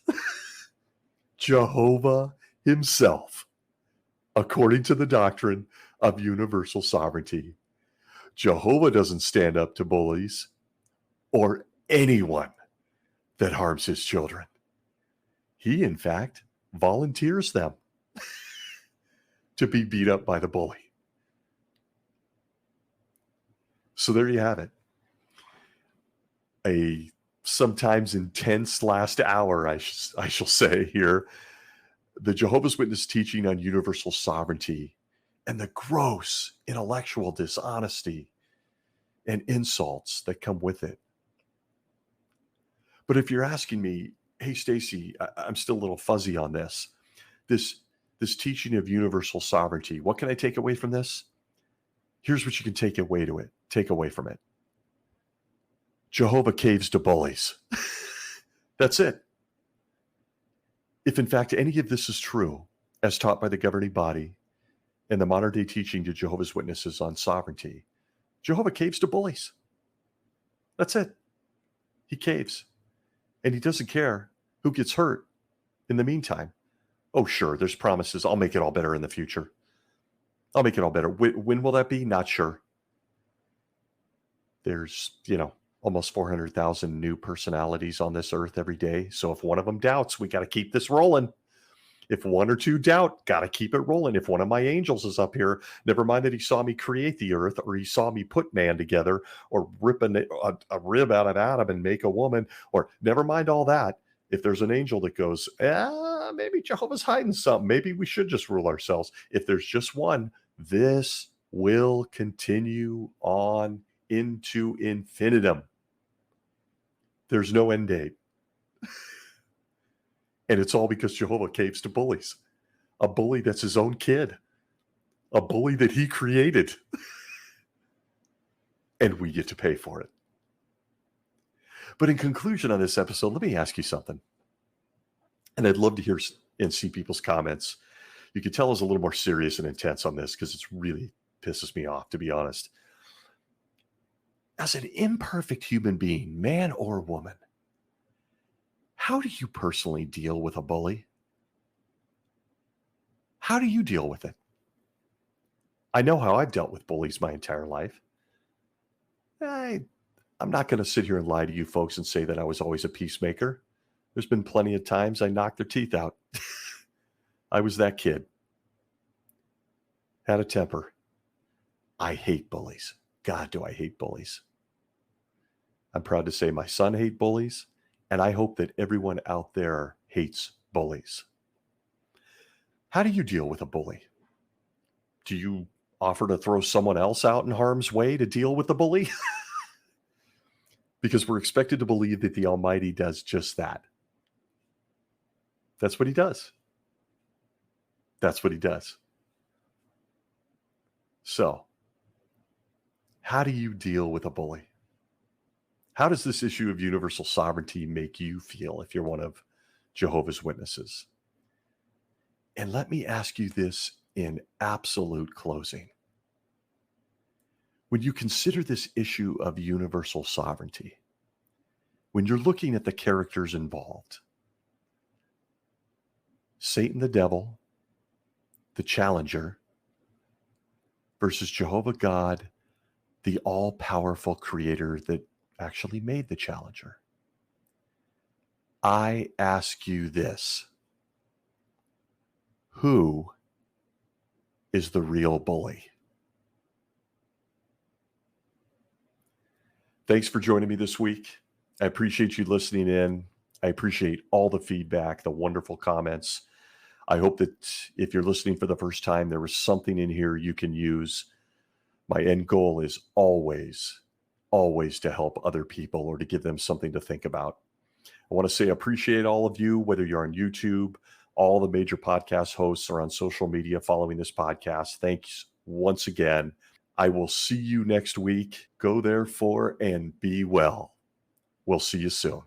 Jehovah himself, according to the doctrine of universal sovereignty. Jehovah doesn't stand up to bullies or anyone that harms his children. He, in fact, volunteers them to be beat up by the bully. So there you have it. A sometimes intense last hour, I shall say here. The Jehovah's Witness teaching on universal sovereignty and the gross intellectual dishonesty and insults that come with it. But if you're asking me, hey, Stacy, I'm still a little fuzzy on this. This teaching of universal sovereignty, what can I take away from this? Here's what you can take away from it. Jehovah caves to bullies. That's it. If in fact any of this is true, as taught by the governing body and the modern day teaching to Jehovah's Witnesses on sovereignty, Jehovah caves to bullies. That's it. He caves. And he doesn't care who gets hurt in the meantime. Oh, sure, there's promises. I'll make it all better in the future. I'll make it all better. When will that be? Not sure. There's, almost 400,000 new personalities on this earth every day. So if one of them doubts, we got to keep this rolling. If one or two doubt, got to keep it rolling. If one of my angels is up here, never mind that he saw me create the earth, or he saw me put man together, or rip a rib out of Adam and make a woman, or never mind all that. If there's an angel that goes, maybe Jehovah's hiding something. Maybe we should just rule ourselves. If there's just one, this will continue on into infinitum. There's no end date. And it's all because Jehovah caves to bullies. A bully that's his own kid. A bully that he created. And we get to pay for it. But in conclusion on this episode, let me ask you something. And I'd love to hear and see people's comments. You can tell I was a little more serious and intense on this because it's really pisses me off, to be honest. As an imperfect human being, man or woman, how do you personally deal with a bully? How do you deal with it? I know how I've dealt with bullies my entire life. I, I'm not going to sit here and lie to you folks and say that I was always a peacemaker. There's been plenty of times I knocked their teeth out. I was that kid. Had a temper. I hate bullies. God, do I hate bullies. I'm proud to say my son hates bullies, and I hope that everyone out there hates bullies. How do you deal with a bully? Do you offer to throw someone else out in harm's way to deal with the bully? Because we're expected to believe that the Almighty does just that. That's what he does. That's what he does. So, how do you deal with a bully? How does this issue of universal sovereignty make you feel if you're one of Jehovah's Witnesses? And let me ask you this in absolute closing. When you consider this issue of universal sovereignty, when you're looking at the characters involved, Satan the devil, the challenger, versus Jehovah God, the all-powerful creator that actually made the challenger, I ask you this: who is the real bully? Thanks for joining me this week. I appreciate you listening in. I appreciate all the feedback, the wonderful comments. I hope that if you're listening for the first time, there was something in here you can use. My end goal is always, always to help other people or to give them something to think about. I want to say I appreciate all of you, whether you're on YouTube, all the major podcast hosts are on social media following this podcast. Thanks once again. I will see you next week. Go therefore and be well. We'll see you soon.